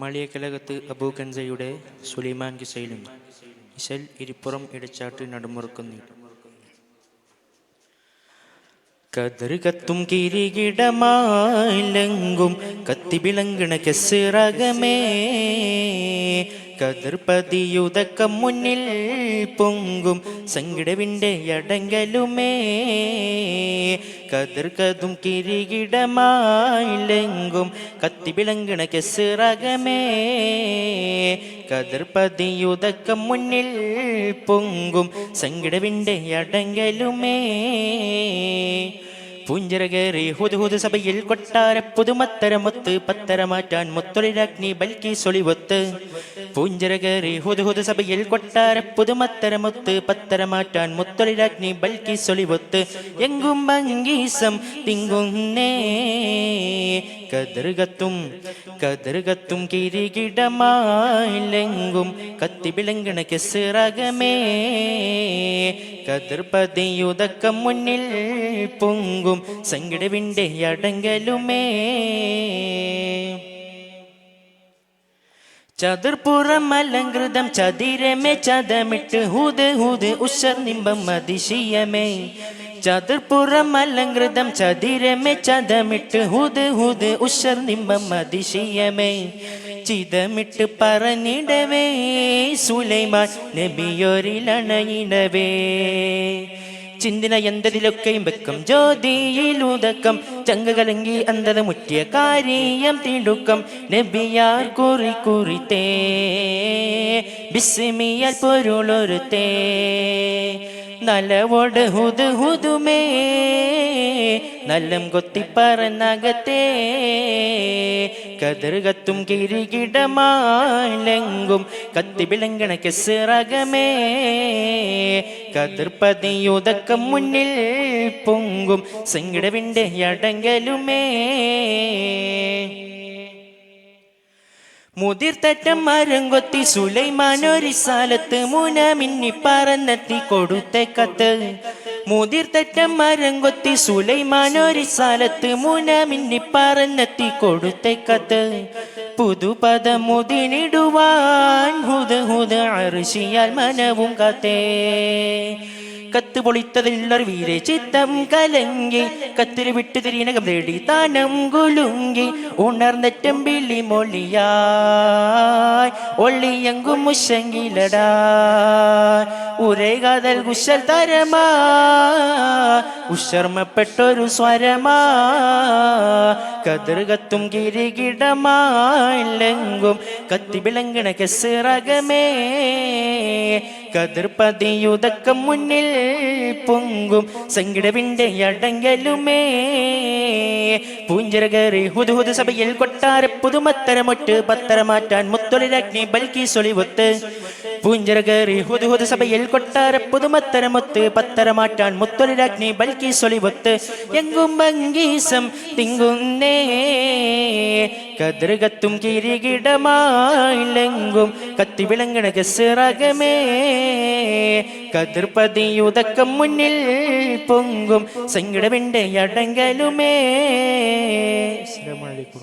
മളിയക്കലകത്ത് അബൂ കൻസയുടെ സുലൈമാൻ കിസയിലും ഇശൽ ഇരിപ്പുറം ഇടച്ചാട്ട് നടുമുറുക്കുന്നു. കതിർ കത്തും കിരീകിടമായിലെങ്കും കത്തിവിളങ്ങണ കെസ്സിറകമേ, കതിർ പതിയുതക്കം മുന്നിൽ പൊങ്കും സങ്കിടവിൻ്റെ അടങ്കലുമേ. കതിർ കതും കിരീകിടമായിലെങ്കും കത്തിവിളങ്ങണ കെസ്സിറകമേ, കതിർ പതിയുതക്കം മുന്നിൽ പൊങ്കും സങ്കിടവിൻ്റെ അടങ്കലുമേ. പൂഞ്ചിറ കയറി ഹുദുഹുദ് സഭയിൽ കൊട്ടാര പുതുമത്തരമൊത്ത് പത്തര മാറ്റാൻ മുത്തൊളിരാജ്ഞി ബൽക്കീസ് ഒളിവൊത്ത്. പൂഞ്ചിറ കയറി ഹുദുഹുദ് സഭയിൽ കൊട്ടാര പുതുമത്തരമൊത്ത് പത്തര മാറ്റാൻ മുത്തൊളിരാജ്ഞി ബൽക്കീസ് ഒളിവൊത്ത്. എങ്കും ഭംഗീസം തിങ്ങുന്നേ കതിർ കത്തും കിരീകിടമായിലെങ്കും കത്തിവിളങ്ങണ കെസ്സിറകമേ, കതിർ പതിയുതക്കം മുന്നിൽ പൊങ്കും സങ്കിടവിൻ്റെ അടങ്കലുമേ. ചതുർപ്പുറം അലങ്കൃതം ചതിരമേ ചതമിട്ട് ഹൂത് ഹൂത് ഉഷർ നിമ്പം അതിശയമേ. ചതുർപ്പുറം അലങ്കൃതം ചതിരമേ ചതമിട്ട് ഹൂത് ഹൂത് ഉഷർ നിമ്പം അതിശയമേ. ചിതമിട്ട് പറഞ്ഞിടവേ സുലൈമാൻ നബിയൊരിലണയിടവേ. ചിന്തിന എന്തതിലൊക്കെയും വെക്കം ജ്യോതിയിലുതക്കം ചങ്ക കലങ്കി അന്തത മുറ്റിയ കാര്യം തിടുക്കം. നബിയാർ കുറി കുറിത്തേ ബിസ്മിയാൽ പൊരുളൊരുത്തേ. നലവോട് ഹുദ് ഹുദുമേ നല്ലം കൊത്തിപ്പറന്നകത്തേ. കതിർ കത്തും കിരീകിടമായിലെങ്കും കത്തിവിളങ്ങണ കെസ്സിറകമേ, കതിർ പതിയുതക്കം മുന്നിൽ പൊങ്കും സങ്കിടവിൻ്റെ അടങ്കലുമേ. മുതിർത്തറ്റം മരം കൊത്തി സുലൈമാനൊരിസാലത്ത് മൂന മിന്നി പറന്നെത്തി കൊടുത്ത കത്ത്. മുതിർത്തറ്റം മരം കൊത്തി സുലൈമാനൊരിസാലത്ത് മൂന മിന്നി പറന്നെത്തി കൊടുത്ത കത്ത്. പുതുപദമുതിനിടുവാൻ ഹുദ ഹുദ അർശിയാൽ മനവും കാത്തേ. കത്ത് പൊളിത്തതില്ലൊരു വീരെ ചിത്തം കലങ്കി കത്തിരി വിട്ടു തിരിനകം തേടി താനം കുലുങ്കി. ഉണർന്നെറ്റം വിളി മൊഴിയായി ഒള്ളിയങ്കും മുശങ്കിലടാ. ഉരേ കാതൽ കുശൽ തരമാ ഉഷർമ്മപ്പെട്ടൊരു സ്വരമാ. കതിർ കത്തും കിരീകിടമായിലെങ്കും കത്തിവിളങ്ങണ കെസ്സിറകമേ, കതിർ പതിയുതക്കം മുന്നിൽ പൊങ്കും സങ്കിടവിൻ്റെ അടങ്കലുമേ. പൂഞ്ചിറ കയറി ഹുദുഹുദ് സഭയിൽ കൊട്ടാര പുതുമത്തരമൊട്ട് പത്തര മാറ്റാൻ മുത്തൊളിരാജ്ഞി ബൽക്കീസ് ഒളിവൊത്ത്. പൂഞ്ചിറ കയറി ഹുദുഹുദ് സഭയിൽ കൊട്ടാര പുതുമത്തരമൊത്ത് പത്തര മാറ്റാൻ മുത്തൊളിരാജ്ഞി ബൽക്കീസ് ഒളിവൊത്ത്. എങ്കും ഭംഗീസം തിങ്ങുന്നേ കതിർ കത്തും കിരീകിടമായിലെങ്കും കത്തിവിളങ്ങണ കെസ്സിറകമേ, കതിർ പതിയുതക്കം മുന്നിൽ പൊങ്കും സങ്കിടവിൻ്റെ അടങ്കലുമേ. അസ്സലാമു അലൈക്കും.